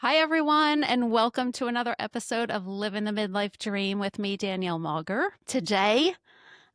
Hi, everyone, and welcome to another episode of Living the Midlife Dream with me, Danielle Mauger. Today,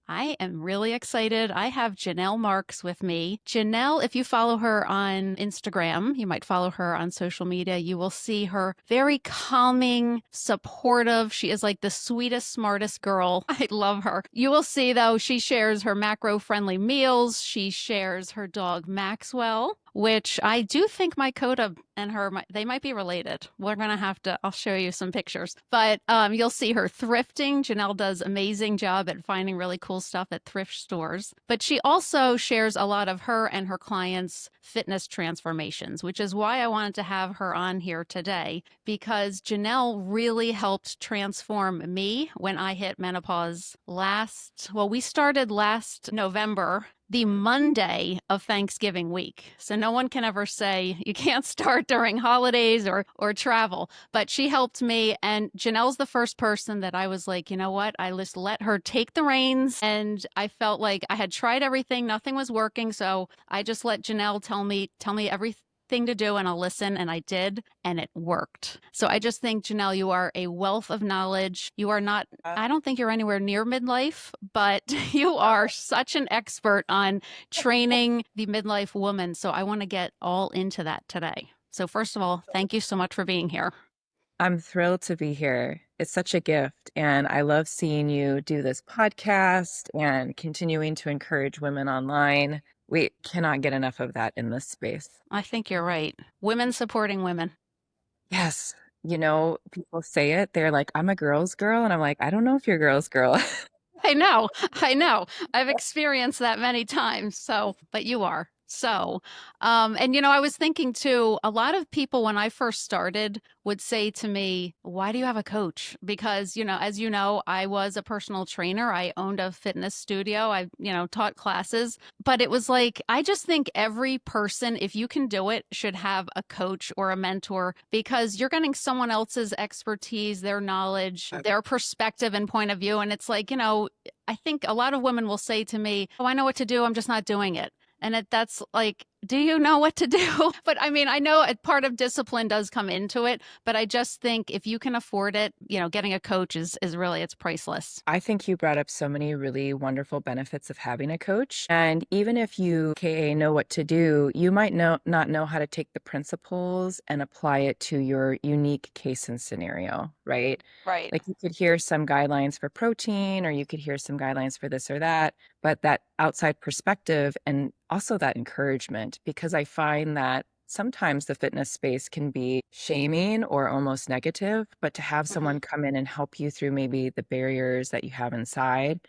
I am really excited. I have Janelle Marks with me. Janelle, if you follow her on Instagram, you might follow her on social media, you will see her very calming, supportive. She is like the sweetest, smartest girl. I love her. You will see, though, she shares her macro friendly meals. She shares her dog, Maxwell, which I do think my Coda and her, they might be related. We're going to have to, I'll show you some pictures. But you'll see her thrifting. Janelle does amazing job at finding really cool stuff at thrift stores. But she also shares a lot of her and her clients' fitness transformations, which is why I wanted to have her on here today, because Janelle really helped transform me when I hit menopause we started last November, the Monday of Thanksgiving week. So no one can ever say you can't start during holidays or travel. But she helped me, and Janelle's the first person that I was like, you know what? I just let her take the reins, and I felt like I had tried everything, nothing was working. So I just let Janelle tell me everything to do, and I'll listen, and I did, and it worked. So I just think, Janelle, you are a wealth of knowledge. You are not, I don't think you're anywhere near midlife, but you are such an expert on training the midlife woman. So I want to get all into that today. So first of all, thank you so much for being here. I'm thrilled to be here. It's such a gift. And I love seeing you do this podcast and continuing to encourage women online. We cannot get enough of that in this space. I think you're right. Women supporting women. Yes. People say it. They're like, I'm a girl's girl. And I'm like, I don't know if you're a girl's girl. I know. I know. I've experienced that many times. So, but you are. So, and I was thinking too, a lot of people when I first started would say to me, why do you have a coach? Because, as you know, I was a personal trainer. I owned a fitness studio. I, taught classes, but it was like, I just think every person, if you can do it, should have a coach or a mentor because you're getting someone else's expertise, their knowledge, their perspective and point of view. And it's like, I think a lot of women will say to me, oh, I know what to do. I'm just not doing it. And that's like, do you know what to do? But I mean, I know a part of discipline does come into it, but I just think if you can afford it, getting a coach is really, it's priceless. I think you brought up so many really wonderful benefits of having a coach. And even if you, KA, know what to do, you might not know how to take the principles and apply it to your unique case and scenario, right? Right. Like you could hear some guidelines for protein, or you could hear some guidelines for this or that, but that outside perspective and also that encouragement, because I find that sometimes the fitness space can be shaming or almost negative, but to have Hmm. someone come in and help you through maybe the barriers that you have inside,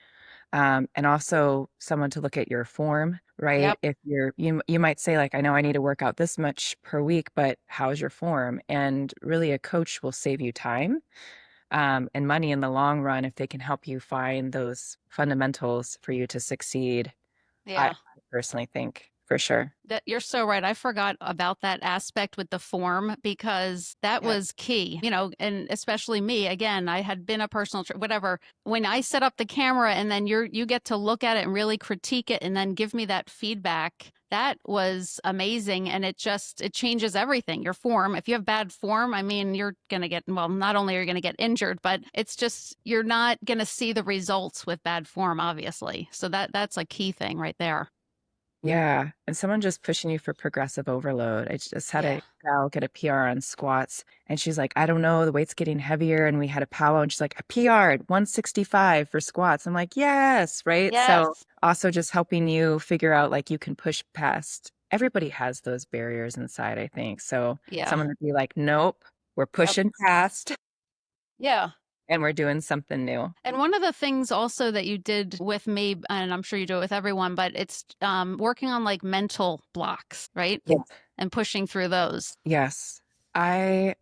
and also someone to look at your form, right? Yep. If you might say like, I know I need to work out this much per week, but how's your form? And really, a coach will save you time, and money in the long run if they can help you find those fundamentals for you to succeed. I Yeah. personally think for sure. That you're so right. I forgot about that aspect with the form because that Yeah. was key, and especially me. Again, I had been a whatever. When I set up the camera and then you get to look at it and really critique it and then give me that feedback. That was amazing. And it changes everything. Your form, if you have bad form, I mean, you're going to get, well, not only are you going to get injured, but it's just, you're not going to see the results with bad form, obviously. So that's a key thing right there. Yeah, and someone just pushing you for progressive overload. I just had Yeah. a gal get a PR on squats, and she's like, I don't know, the weight's getting heavier. And we had a powwow, and she's like, a PR at 165 for squats. I'm like, yes, right? So Yes. also just helping you figure out like you can push past. Everybody has those barriers inside, I think. So Yeah. someone would be like, nope, we're Yep. pushing past Yeah. and we're doing something new. And one of the things also that you did with me, and I'm sure you do it with everyone, but it's working on like mental blocks, right? Yes. And pushing through those. Yes. I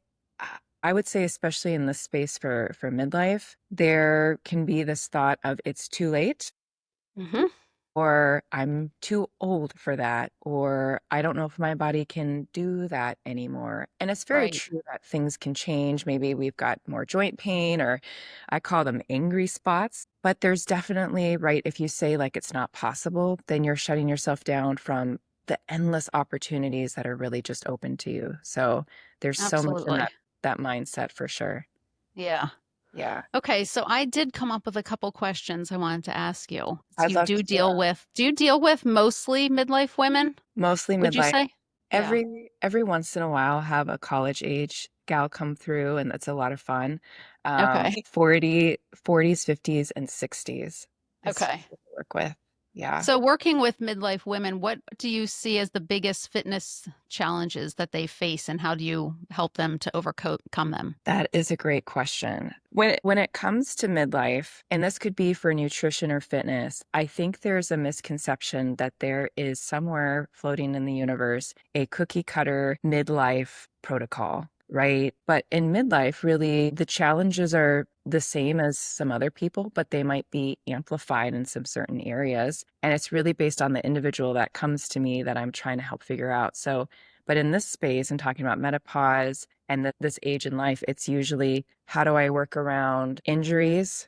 I would say especially in this space for midlife, there can be this thought of it's too late, Hmm. or I'm too old for that, or I don't know if my body can do that anymore. And it's very Right. true that things can change. Maybe we've got more joint pain, or I call them angry spots. But there's definitely, right, if you say like it's not possible, then you're shutting yourself down from the endless opportunities that are really just open to you. So there's so much in Absolutely. that mindset for sure. Yeah. Yeah. Okay, so I did come up with a couple questions I wanted to ask you. So I'd you love to hear 'em. do you deal with mostly midlife women, Mostly would you midlife. say? Yeah. Every once in a while, have a college age gal come through, and that's a lot of fun. Okay. 40s, 50s, and 60s is Okay. what I work with. Yeah. So working with midlife women, what do you see as the biggest fitness challenges that they face and how do you help them to overcome them? That is a great question. When it comes to midlife, and this could be for nutrition or fitness, I think there's a misconception that there is somewhere floating in the universe a cookie cutter midlife protocol, right? But in midlife, really, the challenges are the same as some other people, but they might be amplified in some certain areas. And it's really based on the individual that comes to me that I'm trying to help figure out. So, but in this space, and talking about menopause and this age in life, it's usually how do I work around injuries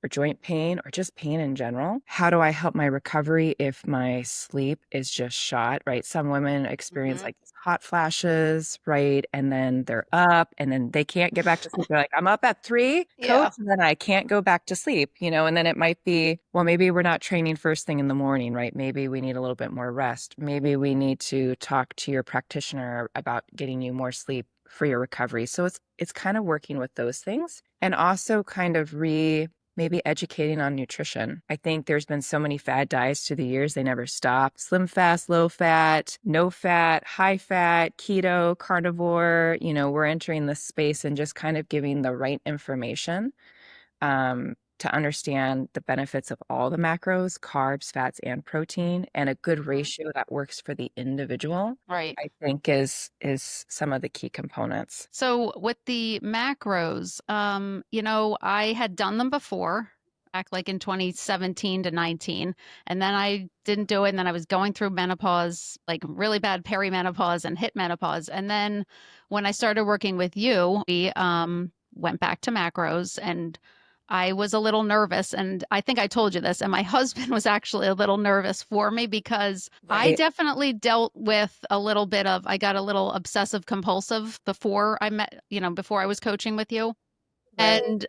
or joint pain or just pain in general? How do I help my recovery if my sleep is just shot, right? Some women experience Hmm. like these hot flashes, right? And then they're up and then they can't get back to sleep. They're like, I'm up at 3, coach, Yeah. and then I can't go back to sleep, and then it might be, well, maybe we're not training first thing in the morning, right? Maybe we need a little bit more rest. Maybe we need to talk to your practitioner about getting you more sleep for your recovery. So it's kind of working with those things and also kind of maybe educating on nutrition. I think there's been so many fad diets through the years, they never stop. Slim fast, low fat, no fat, high fat, keto, carnivore. We're entering this space and just kind of giving the right information to understand the benefits of all the macros, carbs, fats, and protein, and a good Hmm. ratio that works for the individual, Right. I think is some of the key components. So with the macros, I had done them before, back like in 2017 to 19, and then I didn't do it. And then I was going through menopause, like really bad perimenopause and hit menopause. And then when I started working with you, we went back to macros and I was a little nervous. And I think I told you this. And my husband was actually a little nervous for me because I Right, definitely dealt with a little bit of, I got a little obsessive compulsive before I met, before I was coaching with you. right. And,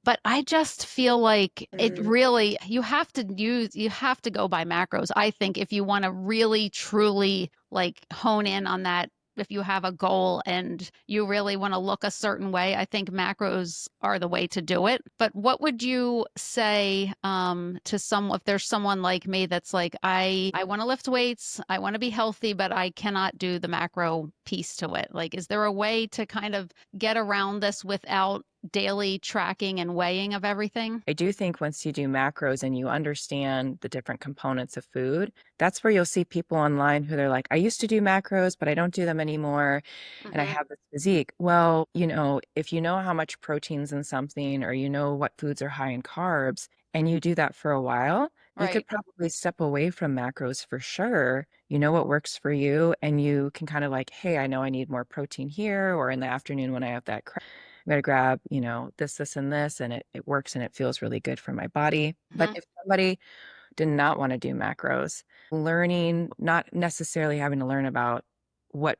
but I just feel like it Mhm. really, you have to go by macros. I think if you want to really truly like hone in on that, if you have a goal and you really want to look a certain way, I think macros are the way to do it. But what would you say to someone if there's someone like me that's like, I want to lift weights, I want to be healthy, but I cannot do the macro piece to it. Like, is there a way to kind of get around this without daily tracking and weighing of everything? I do think once you do macros and you understand the different components of food, that's where you'll see people online who they're like, I used to do macros, but I don't do them anymore. And I Hmm. have this physique. Well, if you know how much protein's in something or you know what foods are high in carbs and you do that for a while, you could Right. probably step away from macros for sure. You know what works for you. And you can kind of like, hey, I know I need more protein here, or in the afternoon when I have that I'm gonna grab, this, and this, and it works and it feels really good for my body. But Hmm. if somebody did not want to do macros, learning, not necessarily having to learn about what,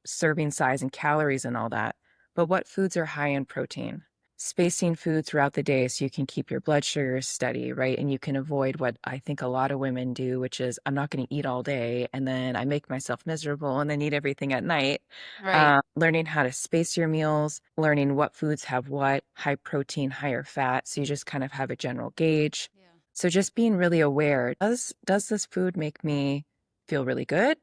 serving size and calories and all that, but what foods are high in protein. Spacing food throughout the day so you can keep your blood sugars steady, right? And you can avoid what I think a lot of women do, which is I'm not going to eat all day and then I make myself miserable and then eat everything at night. Right. Learning how to space your meals, learning what foods have what, high protein, higher fat. So you just kind of have a general gauge. Yeah. So just being really aware, does this food make me feel really good?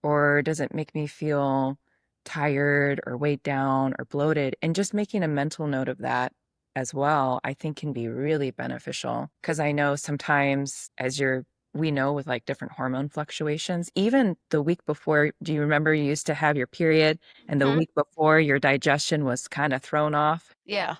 Or does it make me feel tired or weighed down or bloated? And just making a mental note of that as well, I think can be really beneficial. Because I know sometimes we know with like different hormone fluctuations, even the week before, do you remember you used to have your period and the Hmm. week before your digestion was kind of thrown off? Yeah.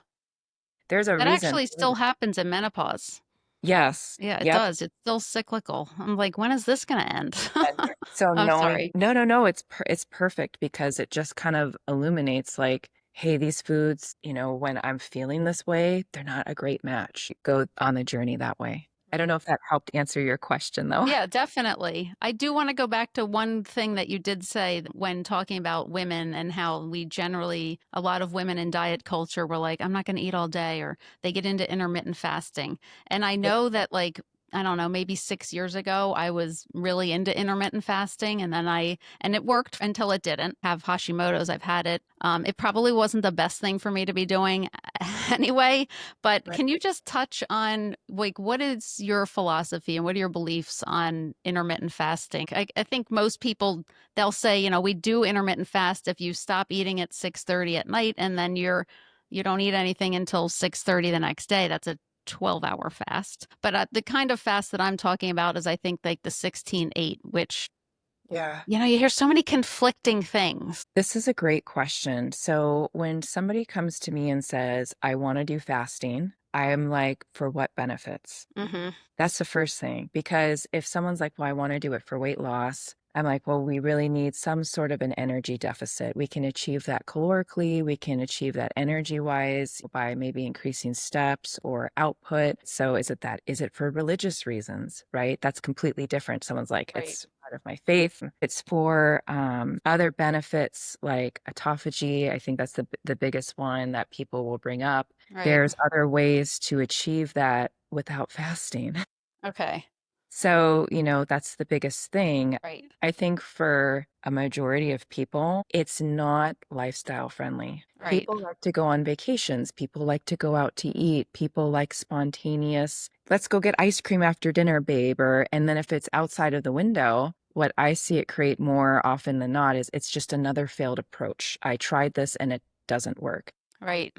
There's a That reason actually for still that. happens in menopause. Yes. Yeah, it Yep. does. It's still cyclical. I'm like, when is this going to end? And so I'm knowing, sorry. no, no, no, it's perfect because it just kind of illuminates like, hey, these foods, when I'm feeling this way, they're not a great match. Go on the journey that way. I don't know if that helped answer your question though. Yeah, definitely. I do want to go back to one thing that you did say when talking about women and how we generally, a lot of women in diet culture were like, I'm not going to eat all day, or they get into intermittent fasting. And I know that, like, I don't know, maybe 6 years ago, I was really into intermittent fasting. And it worked until it didn't. Have Hashimoto's, I've had it. It probably wasn't the best thing for me to be doing anyway. But Right. can you just touch on, like, what is your philosophy and what are your beliefs on intermittent fasting? I think most people, they'll say, we do intermittent fast if you stop eating at 6:30 at night and then you don't eat anything until 6:30 the next day. That's a 12-hour fast. But the kind of fast that I'm talking about is, I think, like the 16/8, which, Yeah. you hear so many conflicting things. This is a great question. So, when somebody comes to me and says, I want to do fasting, I am like, for what benefits? Hmm. That's the first thing. Because if someone's like, well, I want to do it for weight loss, I'm like, well, we really need some sort of an energy deficit. We can achieve that calorically. We can achieve that energy wise by maybe increasing steps or output. So, is it for religious reasons, right? That's completely different. Someone's like, Right, it's part of my faith. It's for other benefits like autophagy. I think that's the biggest one that people will bring up. right. There's other ways to achieve that without fasting. Okay, So, that's the biggest thing. right, I think for a majority of people, it's not lifestyle friendly. right, People like to go on vacations. People like to go out to eat. People like spontaneous, let's go get ice cream after dinner, babe. And then if it's outside of the window, what I see it create more often than not is it's just another failed approach. I tried this and it doesn't work. right.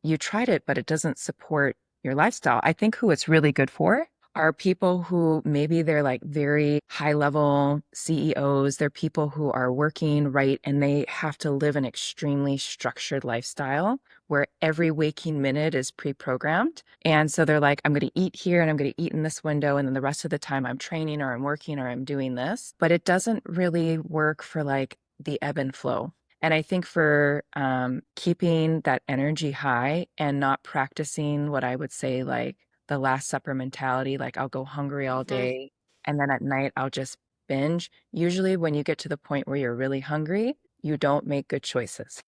You tried it, but it doesn't support your lifestyle. I think who it's really good for are people who maybe they're like very high level CEOs. They're people who are working, right? And they have to live an extremely structured lifestyle where every waking minute is pre programmed. And so they're like, I'm going to eat here and I'm going to eat in this window. And then the rest of the time I'm training or I'm working or I'm doing this. But it doesn't really work for like the ebb and flow. And I think for keeping that energy high and not practicing what I would say, like the Last Supper mentality, like I'll go hungry all Hmm. day and then at night I'll just binge. Usually, when you get to the point where you're really hungry, you don't make good choices.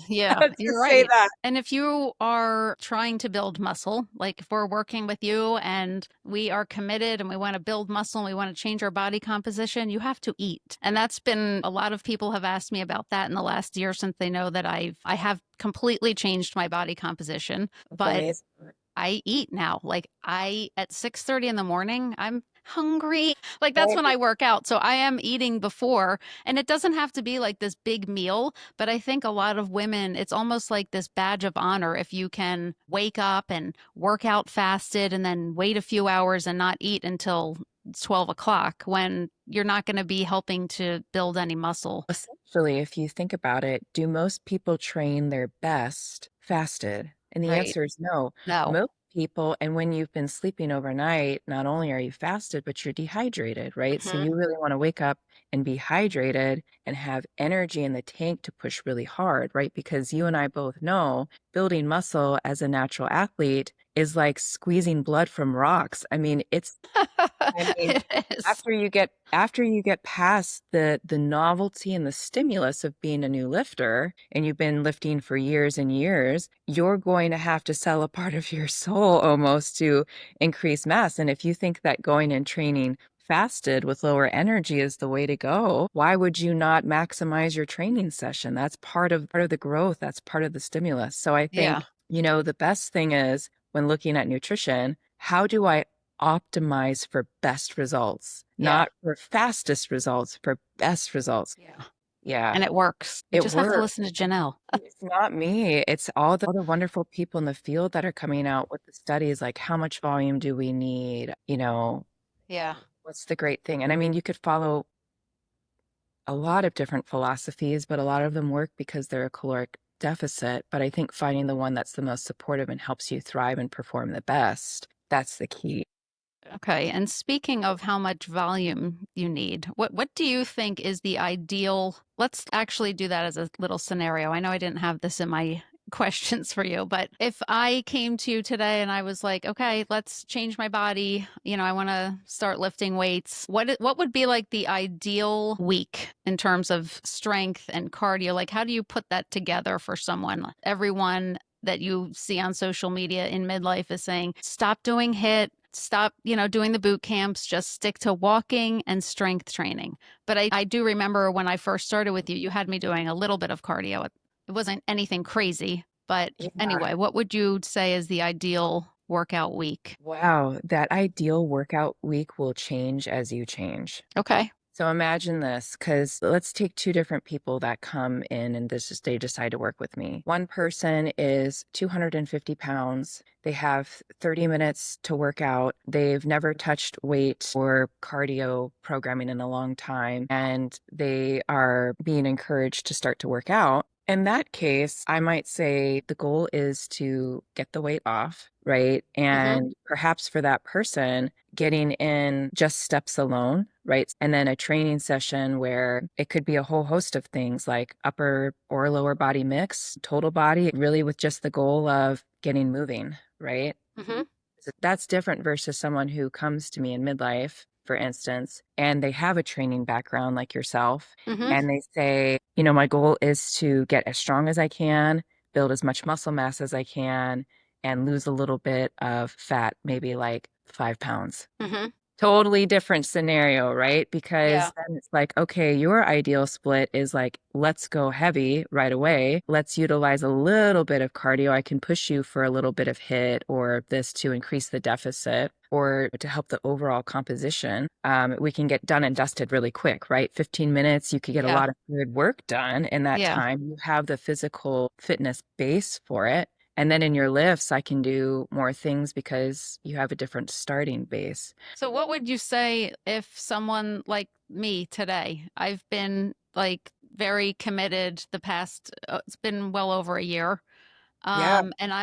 Yeah, Let's you're just say right. that. And if you are trying to build muscle, like if we're working with you and we are committed and we want to build muscle and we want to change our body composition, you have to eat. And that's been, a lot of people have asked me about that in the last year, since they know that I have completely changed my body composition. It's But amazing. I eat now. Like, I at 6:30 in the morning, I'm hungry. Like, that's when Right. I work out. So I am eating before, and it doesn't have to be like this big meal, but I think a lot of women, it's almost like this badge of honor if you can wake up and work out fasted and then wait a few hours and not eat until 12 o'clock, when you're not going to be helping to build any muscle. Essentially, if you think about it, do most people train their best fasted? And the Right. answer is no. No. Most people, and when you've been sleeping overnight, not only are you fasted, but you're dehydrated, right? So Hmm. you really want to wake up and be hydrated and have energy in the tank to push really hard, right? Because you and I both know building muscle as a natural athlete is like squeezing blood from rocks. I mean, It is. after you get past the novelty and the stimulus of being a new lifter, and you've been lifting for years and years, you're going to have to sell a part of your soul almost to increase mass. And if you think that going and training fasted with lower energy is the way to go, why would you not maximize your training session? That's part of the growth. That's part of the stimulus. So I Yeah. think, the best thing is when looking at nutrition, how do I optimize for best results, Yeah. not for fastest results, for best results. Yeah. Yeah, And it works. You it just have to works. listen to Janelle. It's not me. It's all the wonderful people in the field that are coming out with the studies, like how much volume do we need? Yeah. What's the great thing? And I mean, you could follow a lot of different philosophies, but a lot of them work because they're a caloric deficit. But I think finding the one that's the most supportive and helps you thrive and perform the best, that's the key. Okay. And speaking of how much volume you need, what do you think is the ideal? Let's actually do that as a little scenario. I know I didn't have this in my questions for you. But if I came to you today and I was like, okay, let's change my body, I want to start lifting weights. What would be like the ideal week in terms of strength and cardio? Like, how do you put that together for someone? Everyone that you see on social media in midlife is saying, stop doing HIIT, stop, doing the boot camps, just stick to walking and strength training. But I do remember when I first started with you, you had me doing a little bit of cardio. It wasn't anything crazy. But Yeah. anyway, what would you say is the ideal workout week? Wow, that ideal workout week will change as you change. Okay. So imagine this, because let's take two different people that come in and they decide to work with me. One person is 250 pounds. They have 30 minutes to work out. They've never touched weight or cardio programming in a long time, and they are being encouraged to start to work out. In that case, I might say the goal is to get the weight off, right? Mm-hmm. And perhaps for that person, getting in just steps alone, right? And then a training session where it could be a whole host of things like upper or lower body mix, total body, really with just the goal of getting moving, right? Mm-hmm. So that's different versus someone who comes to me in midlife, for instance, and they have a training background like yourself, Mm-hmm. and they say, my goal is to get as strong as I can, build as much muscle mass as I can, and lose a little bit of fat, maybe like 5 pounds. Mm-hmm. Totally different scenario, right? Yeah. Because then it's like, okay, your ideal split is like, let's go heavy right away. Let's utilize a little bit of cardio. I can push you for a little bit of HIIT or this to increase the deficit or to help the overall composition. We can get done and dusted really quick, right? 15 minutes, you could get a Yeah. lot of good work done in that Yeah. time. You have the physical fitness base for it. And then in your lifts, I can do more things because you have a different starting base. So what would you say if someone like me today, I've been like very committed the past, it's been well over a year. Yeah, And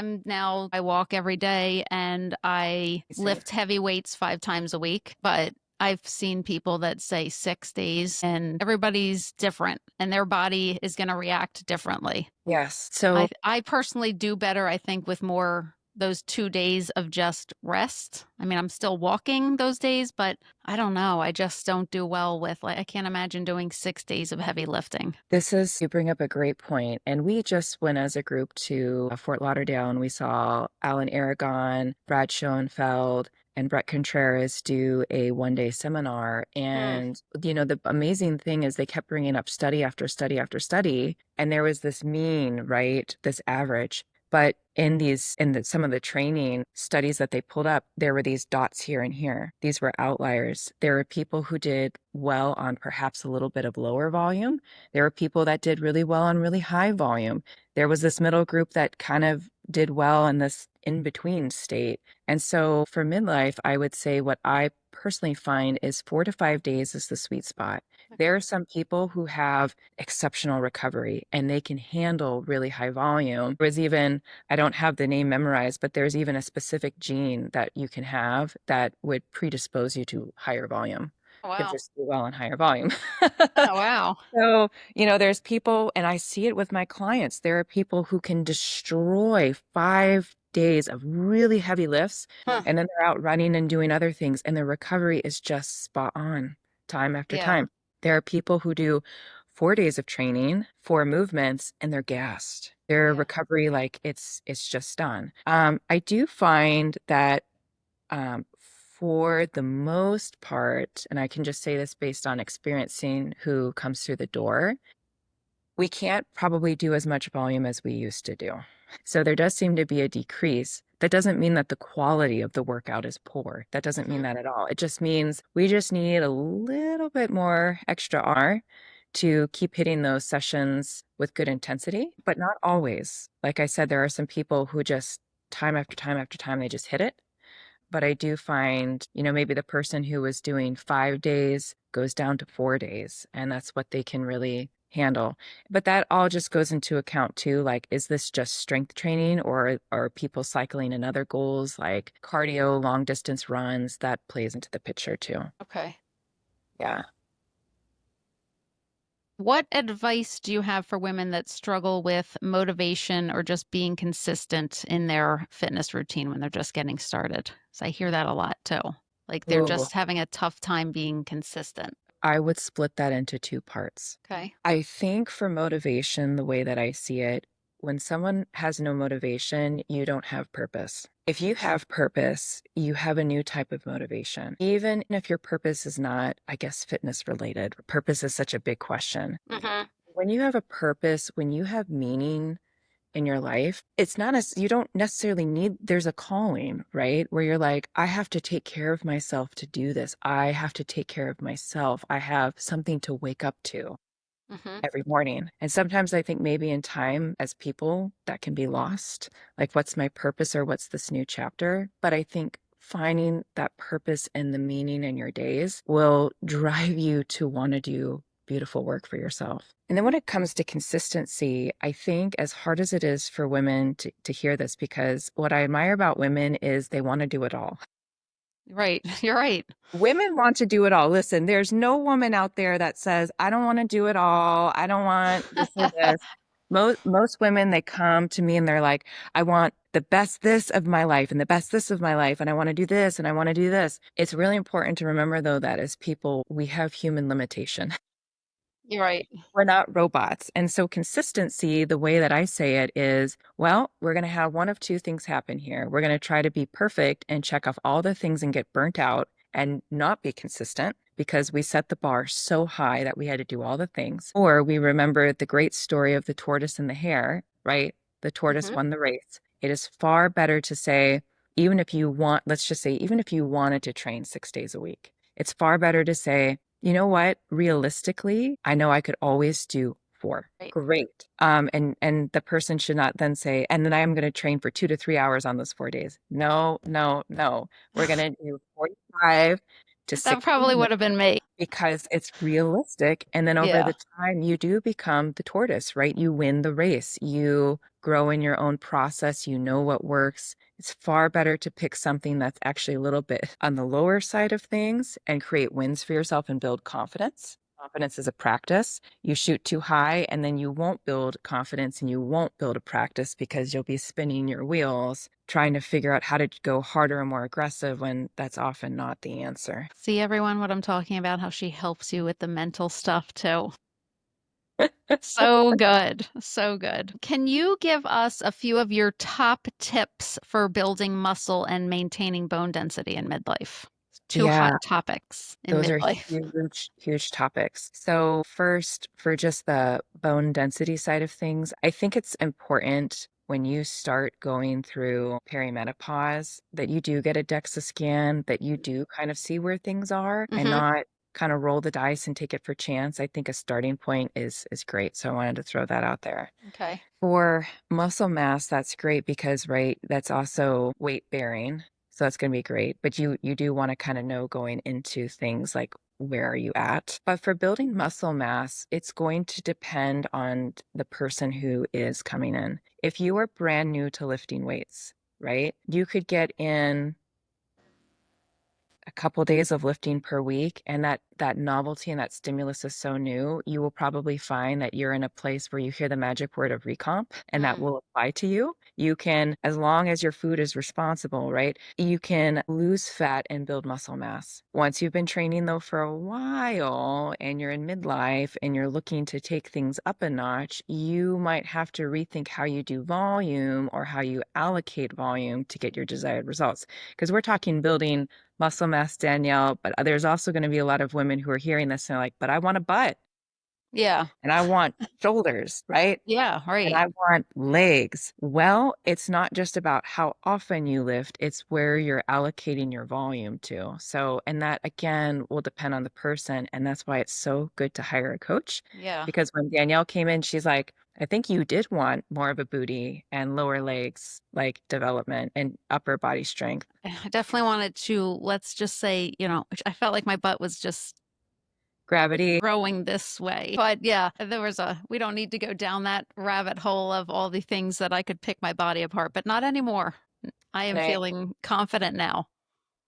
I walk every day and I I see. lift heavy weights 5 times a week. But I've seen people that say 6 days, and everybody's different and their body is going to react differently. Yes. So I personally do better, I think, with more those 2 days of just rest. I mean, I'm still walking those days, but I don't know. I just don't do well with, like, I can't imagine doing 6 days of heavy lifting. you bring up a great point. And we just went as a group to Fort Lauderdale and we saw Alan Aragon, Brad Schoenfeld, and Brett Contreras do a 1 day seminar. Hmm. And, the amazing thing is they kept bringing up study after study after study. And there was this mean, right? This average. But some of the training studies that they pulled up, there were these dots here and here. These were outliers. There were people who did well on perhaps a little bit of lower volume. There were people that did really well on really high volume. There was this middle group that kind of did well in this in between state. And so for midlife, I would say what I personally find is 4 to 5 days is the sweet spot. There Okay. are some people who have exceptional recovery and they can handle really high volume. There was even, I don't have the name memorized, but there's even a specific gene that you can have that would predispose you to higher volume. Oh, You can wow. just do well in higher volume. Oh, wow. So, there's people, and I see it with my clients. There are people who can destroy 5 days of really heavy lifts, Huh. and then they're out running and doing other things, and their recovery is just spot on time after Yeah. time. There are people who do 4 days of training, four movements, and they're gassed. Their Yeah. recovery, like it's just done. I do find that um, for the most part, and I can just say this based on experiencing who comes through the door, we can't probably do as much volume as we used to do. So there does seem to be a decrease. That doesn't mean that the quality of the workout is poor. That doesn't mean Hmm. that at all. It just means we just need a little bit more extra R to keep hitting those sessions with good intensity, but not always. Like I said, there are some people who just time after time after time, they just hit it. But I do find, maybe the person who was doing 5 days goes down to 4 days, and that's what they can really handle. But that all just goes into account too. Like, is this just strength training or are people cycling in other goals like cardio, long distance runs? That plays into the picture too. Okay. Yeah. What advice do you have for women that struggle with motivation or just being consistent in their fitness routine when they're just getting started? So I hear that a lot too. Like they're Ooh, just having a tough time being consistent. I would split that into two parts. Okay. I think for motivation, the way that I see it, when someone has no motivation, you don't have purpose. If you have purpose, you have a new type of motivation. Even if your purpose is not, I guess, fitness related, purpose is such a big question. Hmm. When you have a purpose, when you have meaning in your life, it's not as you don't necessarily need, there's a calling, right? Where you're like, I have to take care of myself to do this. I have to take care of myself. I have something to wake up to Hmm. every morning. And sometimes I think maybe in time as people that can be lost. Like, what's my purpose or what's this new chapter? But I think finding that purpose and the meaning in your days will drive you to want to do beautiful work for yourself. And then when it comes to consistency, I think as hard as it is for women to hear this, because what I admire about women is they want to do it all. Right. You're right. Women want to do it all. Listen, there's no woman out there that says, I don't want to do it all. I don't want this or this. Most women, they come to me and they're like, I want the best this of my life and the best this of my life. And I want to do this and I want to do this. It's really important to remember, though, that as people, we have human limitation. You're right. We're not robots. And so consistency, the way that I say it is, well, we're going to have one of two things happen here. We're going to try to be perfect and check off all the things and get burnt out and not be consistent because we set the bar so high that we had to do all the things. Or we remember the great story of the tortoise and the hare, right? The tortoise Hmm. won the race. It is far better to say, even if you want, let's just say, even if you wanted to train 6 days a week, it's far better to say, you know what? Realistically, I know I could always do 4. Right. Great. And the person should not then say, and then I am going to train for 2 to 3 hours on those 4 days. No, no, no. We're going to do 45 to That 60 probably would minutes have been me. because it's realistic. And then over Yeah. the time, you do become the tortoise, right? You win the race. You grow in your own process. You know what works. It's far better to pick something that's actually a little bit on the lower side of things and create wins for yourself and build confidence. Confidence is a practice. You shoot too high, and then you won't build confidence and you won't build a practice because you'll be spinning your wheels trying to figure out how to go harder and more aggressive when that's often not the answer. See everyone what I'm talking about, how she helps you with the mental stuff too. So good. So good. Can you give us a few of your top tips for building muscle and maintaining bone density in midlife? Two hot Yeah, topics in those are midlife. huge, huge topics. So, first, for just the bone density side of things, I think it's important when you start going through perimenopause that you do get a DEXA scan, that you do kind of see where things are and Mhm. not kind of roll the dice and take it for chance. I think a starting point is great. So I wanted to throw that out there. Okay. For muscle mass, that's great because, right, that's also weight bearing. So that's going to be great. But you do want to kind of know going into things like where are you at? But for building muscle mass, it's going to depend on the person who is coming in. If you are brand new to lifting weights, right? You could get in a couple days of lifting per week and that novelty and that stimulus is so new, you will probably find that you're in a place where you hear the magic word of recomp and that Mm. will apply to you. You can, as long as your food is responsible, right? You can lose fat and build muscle mass. Once you've been training though for a while and you're in midlife and you're looking to take things up a notch, you might have to rethink how you do volume or how you allocate volume to get your desired results. Because we're talking building muscle mass, Danielle, but there's also going to be a lot of women who are hearing this and they're like, but I want a butt Yeah. and I want shoulders, right? Yeah, And right. I want legs. Well, it's not just about how often you lift, it's where you're allocating your volume to. So, and that again will depend on the person. And that's why it's so good to hire a coach. Yeah. Because when Danielle came in, she's like, I think you did want more of a booty and lower legs, like development and upper body strength. I definitely wanted to, let's just say, I felt like my butt was just Gravity. growing this way. But yeah, we don't need to go down that rabbit hole of all the things that I could pick my body apart, but not anymore. I am And feeling confident now.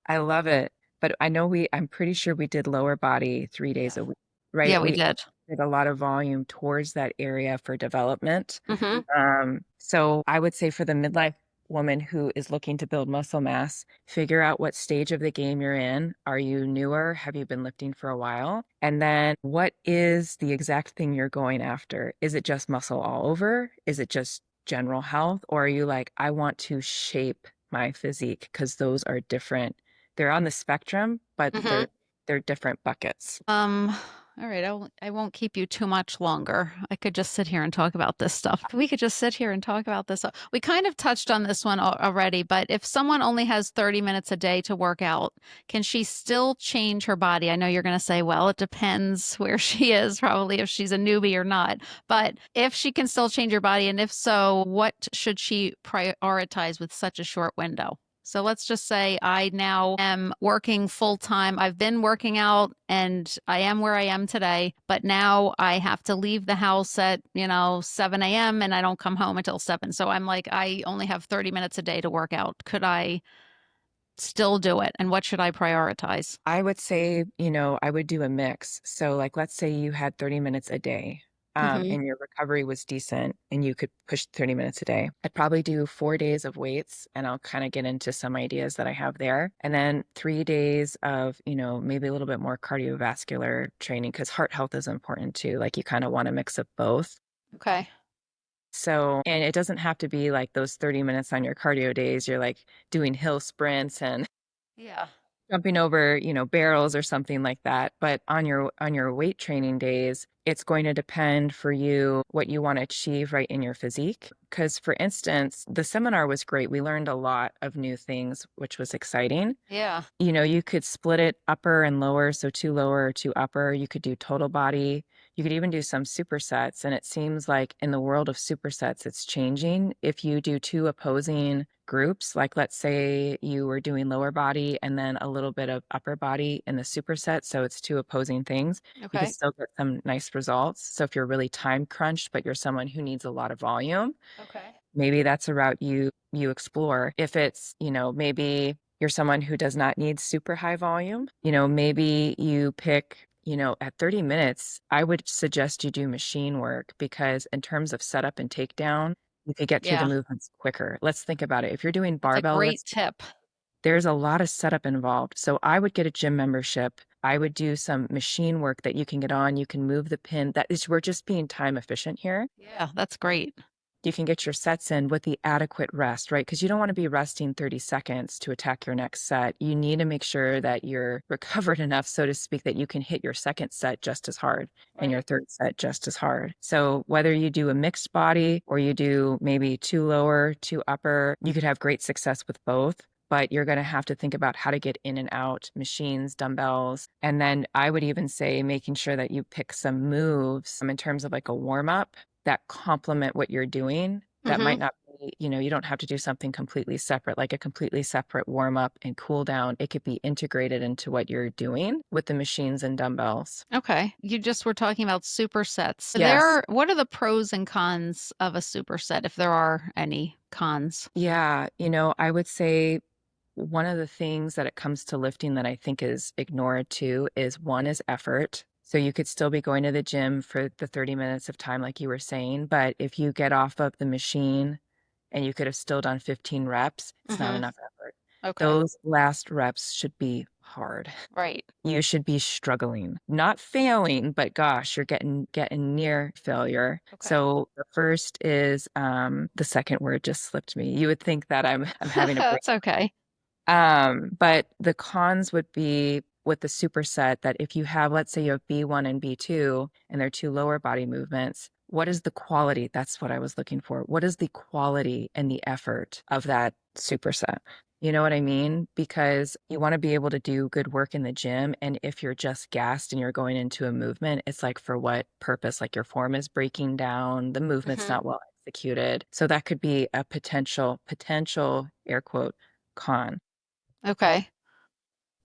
I love it. But I'm pretty sure we did lower body 3 days Yeah. a week, right? Yeah, we did. did a lot of volume towards that area for development. Hmm. So I would say for the midlife woman who is looking to build muscle mass, figure out what stage of the game you're in. Are you newer? Have you been lifting for a while? And then what is the exact thing you're going after? Is it just muscle all over? Is it just general health? Or are you like, I want to shape my physique? Because those are different. They're on the spectrum, but Hmm. they're different buckets. Um, all right, I won't keep you too much longer. I could just sit here and talk about this stuff. We could just sit here and talk about this. We kind of touched on this one already, but if someone only has 30 minutes a day to work out, can she still change her body? I know you're going to say, well, it depends where she is, probably if she's a newbie or not. But if she can still change her body, and if so, what should she prioritize with such a short window? So let's just say I now am working full time. I've been working out and I am where I am today, but now I have to leave the house at, 7 a.m. and I don't come home until 7. So I'm like, I only have 30 minutes a day to work out. Could I still do it? And what should I prioritize? I would say, I would do a mix. So, like, let's say you had 30 minutes a day, Hmm. and your recovery was decent and you could push 30 minutes a day. I'd probably do 4 days of weights and I'll kind of get into some ideas that I have there. And then 3 days of, maybe a little bit more cardiovascular training because heart health is important too. Like, you kind of want to mix up both. Okay. So, and it doesn't have to be like those 30 minutes on your cardio days. You're like doing hill sprints and Yeah. jumping over, barrels or something like that. But on your weight training days, it's going to depend for you what you want to achieve right in your physique. Because for instance, the seminar was great. We learned a lot of new things, which was exciting. Yeah. You could split it upper and lower, so two lower or two upper. You could do total body. You could even do some supersets. And it seems like in the world of supersets, it's changing. If you do two opposing groups, like let's say you were doing lower body and then a little bit of upper body in the superset, so it's two opposing things, you could Okay. still get some nice results. So if you're really time crunched, but you're someone who needs a lot of volume, Okay. maybe that's a route you explore. If it's, maybe you're someone who does not need super high volume, maybe you pick, at 30 minutes, I would suggest you do machine work because in terms of setup and takedown, you could get through the Yeah. movements quicker. Let's think about it. If you're doing That's a barbell great lifts, tip. there's a lot of setup involved. So I would get a gym membership. I would do some machine work that you can get on. You can move the pin. We're just being time efficient here. Yeah, that's great. You can get your sets in with the adequate rest, right? Because you don't want to be resting 30 seconds to attack your next set. You need to make sure that you're recovered enough, so to speak, that you can hit your second set just as hard and your Right. third set just as hard. So whether you do a mixed body or you do maybe two lower, two upper, you could have great success with both. But you're going to have to think about how to get in and out machines, dumbbells. And then I would even say making sure that you pick some moves in terms of like a warm up that complement what you're doing. That Hmm. might not be, you don't have to do something completely separate, like a completely separate warm up and cool down. It could be integrated into what you're doing with the machines and dumbbells. Okay. You just were talking about supersets. Yes. What are the pros and cons of a superset, if there are any cons? Yeah. I would say one of the things that it comes to lifting that I think is ignored too is one is effort. So you could still be going to the gym for the 30 minutes of time, like you were saying, but if you get off of the machine and you could have still done 15 reps, it's not Hmm. enough effort. Okay. Those last reps should be hard. Right. You should be struggling, not failing, but gosh, you're getting near failure. Okay. So the first is the second word just slipped me. You would think that I'm having a brain. That's okay. But the cons would be with the superset that if you have, let's say you have B1 and B2 and they're two lower body movements, what is the quality? That's what I was looking for. What is the quality and the effort of that superset? You know what I mean? Because you want to be able to do good work in the gym. And if you're just gassed and you're going into a movement, it's like for what purpose? Like your form is breaking down, the movement's Hmm. not well executed. So that could be a potential air quote con. Okay.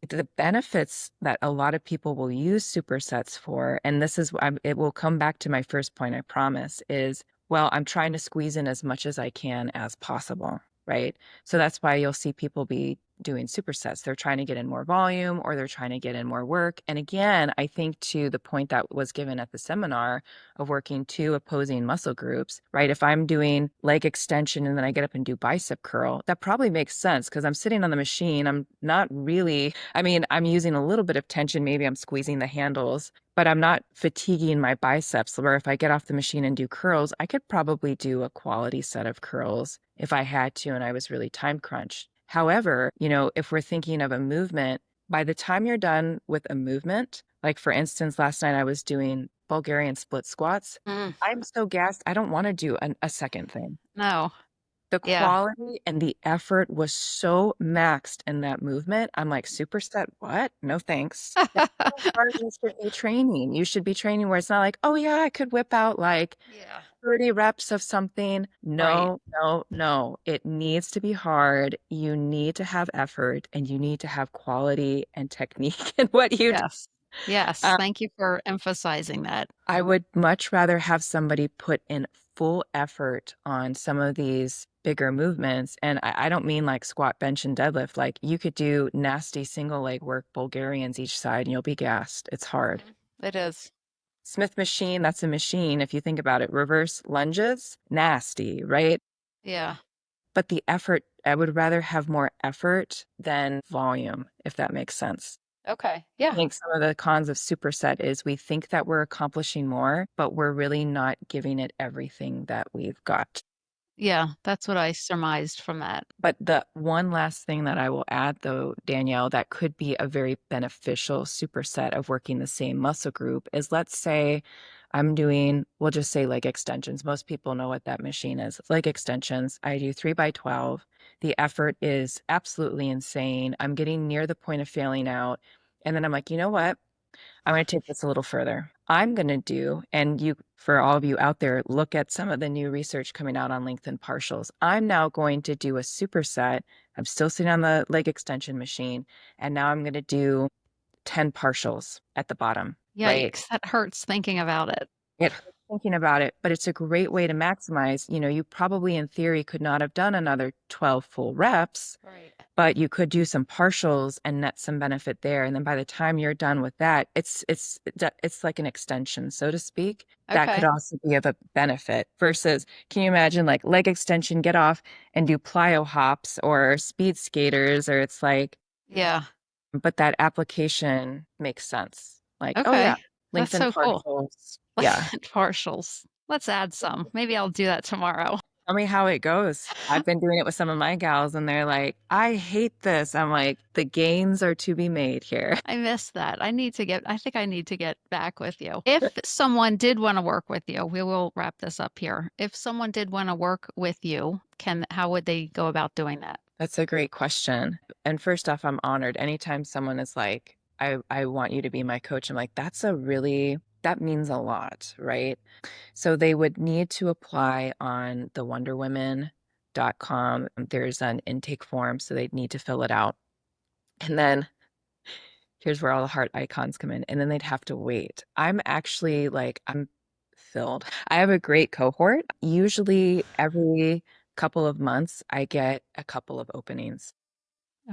The benefits that a lot of people will use supersets for, and this is, it will come back to my first point, I promise, is, well, I'm trying to squeeze in as much as I can as possible, right? So that's why you'll see people be doing supersets. They're trying to get in more volume or they're trying to get in more work. And again, I think to the point that was given at the seminar of working two opposing muscle groups, right? If I'm doing leg extension and then I get up and do bicep curl, that probably makes sense because I'm sitting on the machine. I'm not really, I mean, I'm using a little bit of tension. Maybe I'm squeezing the handles, but I'm not fatiguing my biceps. Where if I get off the machine and do curls, I could probably do a quality set of curls if I had to and I was really time crunched. However, if we're thinking of a movement, by the time you're done with a movement, like for instance, last night I was doing Bulgarian split squats. Mm, I'm so gassed. I don't want to do a second thing. no. The Yeah. quality and the effort was so maxed in that movement. I'm like, superset, what? No thanks. That's how hard you should be training. You should be training where it's not like, oh yeah, I could whip out like Yeah. 30 reps of something. Right. No, no, no. It needs to be hard. You need to have effort and you need to have quality and technique in what you do. Yes. Yes. Um, Thank you for emphasizing that. I would much rather have somebody put in full effort on some of these bigger movements. And I don't mean like squat, bench, and deadlift. Like you could do nasty single leg work, Bulgarians each side, and you'll be gassed. It's hard. Mhm. It is. Smith machine, that's a machine. If you think about it, reverse lunges, nasty, right? Yeah. But the effort, I would rather have more effort than volume, if that makes sense. Okay. I Yeah. think some of the cons of superset is we think that we're accomplishing more, but we're really not giving it everything that we've got. Yeah. That's what I surmised from that. But the one last thing that I will add, though, Danielle, that could be a very beneficial superset of working the same muscle group is let's say I'm doing, we'll just say leg extensions. Most people know what that machine is. Leg extensions. I do 3 by 12. The effort is absolutely insane. I'm getting near the point of failing out. And then I'm like, you know what? I'm going to take this a little further. I'm going to do, and you, for all of you out there, look at some of the new research coming out on lengthened partials. I'm now going to do a superset. I'm still sitting on the leg extension machine, and now I'm going to do 10 partials at the bottom, right? Yikes. That hurts thinking about it. It hurts thinking about it, but it's a great way to maximize. You probably in theory could not have done another 12 full reps, Right. but you could do some partials and net some benefit there. And then by the time you're done with that, it's like an extension, so to speak. That could Okay. also be of a benefit versus, can you imagine like leg extension, get off and do plyo hops or speed skaters, or it's like, Yeah. but that application makes sense. Like, oh yeah, Okay. That's lengthen so cool. partials. Like Yeah. partials. Let's add some. Maybe I'll do that tomorrow. Tell me how it goes. I've been doing it with some of my gals and they're like, I hate this. I'm like, the gains are to be made here. I miss that. I think I need to get back with you. If someone did want to work with you, we will wrap this up here. If someone did want to work with you, how would they go about doing that? That's a great question. And first off, I'm honored. Anytime someone is like, I want you to be my coach, I'm like, that means a lot, right? So they would need to apply on the wonderwomen.com. There's an intake form, so they'd need to fill it out. And then here's where all the heart icons come in. And then they'd have to wait. I'm actually like, I'm filled. I have a great cohort. Usually every couple of months, I get a couple of openings.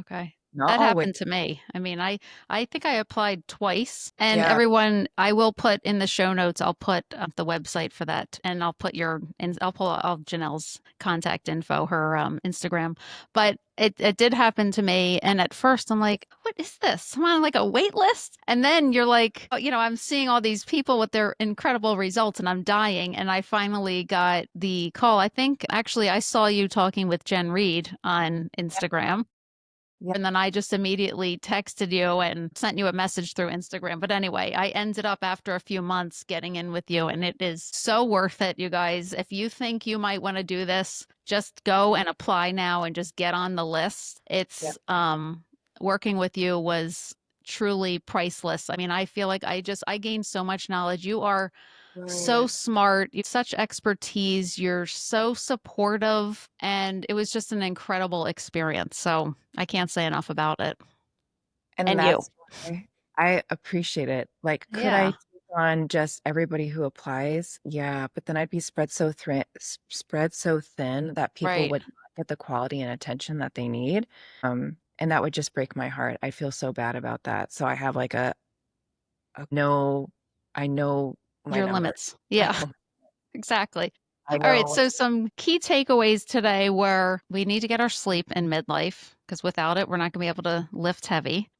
Okay. Not That always. happened to me. I mean, I think I applied twice, and Yeah. everyone I will put in the show notes. I'll put the website for that, and I'll pull all Janelle's contact info, her Instagram. But it did happen to me, and at first I'm like, what is this? I'm on like a wait list, and then you're like, oh, I'm seeing all these people with their incredible results, and I'm dying, and I finally got the call. I think actually I saw you talking with Jen Reed on Instagram. Yeah. And then I just immediately texted you and sent you a message through Instagram. But anyway, I ended up after a few months getting in with you, and it is so worth it, you guys. If you think you might want to do this, just go and apply now and just get on the list. Yeah. It's working with you was truly priceless. I mean, I feel like I gained so much knowledge. You are so Right. smart, such expertise, you're so supportive, and it was just an incredible experience. So I can't say enough about it. And And you. that's why I appreciate it. Like, could I Yeah, take on just everybody who applies? Yeah, but then I'd be spread so thin that people right. would not get the quality and attention that they need. And that would just break my heart. I feel so bad about that. So I have like a no, I know my Your number. limits. I Yeah. know, Exactly. I All right. know. So, some key takeaways today were we need to get our sleep in midlife because without it, we're not going to be able to lift heavy.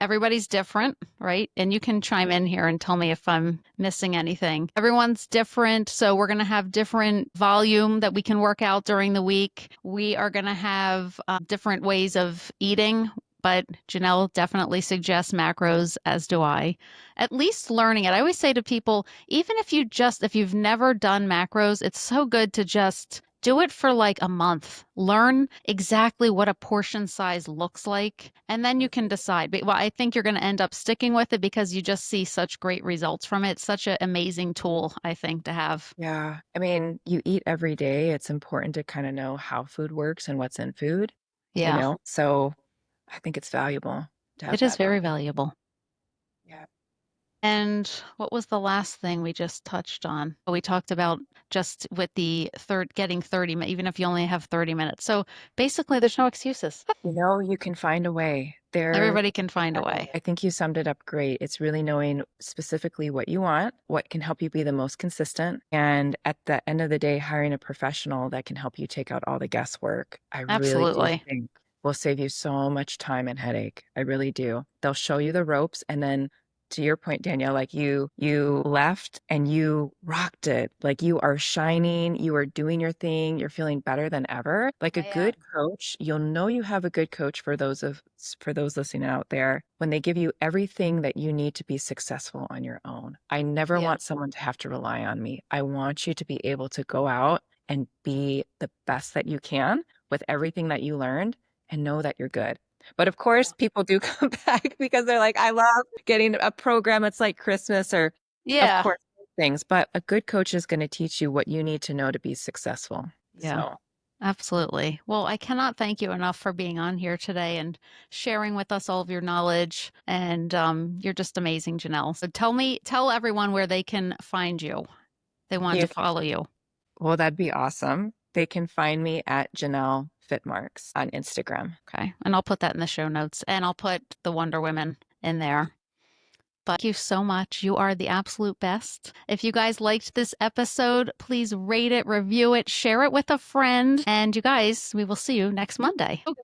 Everybody's different, right? And you can chime in here and tell me if I'm missing anything. Everyone's different. So, we're going to have different volume that we can work out during the week. We are going to have different ways of eating. But Janelle definitely suggests macros, as do I. At least learning it. I always say to people, even if you've never done macros, it's so good to just do it for like a month. Learn exactly what a portion size looks like, and then you can decide. But well, I think you're going to end up sticking with it because you just see such great results from it. It's such an amazing tool, I think, to have. Yeah. I mean, you eat every day. It's important to kind of know how food works and what's in food, you Yeah, know? So I think it's valuable to have it is that knowledge. very valuable. Yeah. And what was the last thing we just touched on? We talked about just with the getting 30 minutes, even if you only have 30 minutes. So basically, there's no excuses. You can find a way. Everybody can find a way. I think you summed it up great. It's really knowing specifically what you want, what can help you be the most consistent, and at the end of the day, hiring a professional that can help you take out all the guesswork. I really do Absolutely. think will save you so much time and headache. I really do. They'll show you the ropes, and then to your point, Danielle, like you left and you rocked it. Like you are shining, you are doing your thing, you're feeling better than ever. Like a I good am. coach, you'll know you have a good coach for those listening out there when they give you everything that you need to be successful on your own. I never Yeah. want someone to have to rely on me. I want you to be able to go out and be the best that you can with everything that you learned and know that you're good. But of course, people do come back because they're like, I love getting a program. It's like Christmas, or of Yeah. course, things. But a good coach is going to teach you what you need to know to be successful. Yeah. So, Absolutely. Well, I cannot thank you enough for being on here today and sharing with us all of your knowledge. And you're just amazing, Janelle. So tell everyone where they can find you. They want to you, follow you. well, that'd be awesome. They can find me at Janelle Fitmarks on Instagram. Okay. And I'll put that in the show notes and I'll put the Wonder Women in there. But thank you so much. You are the absolute best. If you guys liked this episode, please rate it, review it, share it with a friend. And you guys, we will see you next Monday.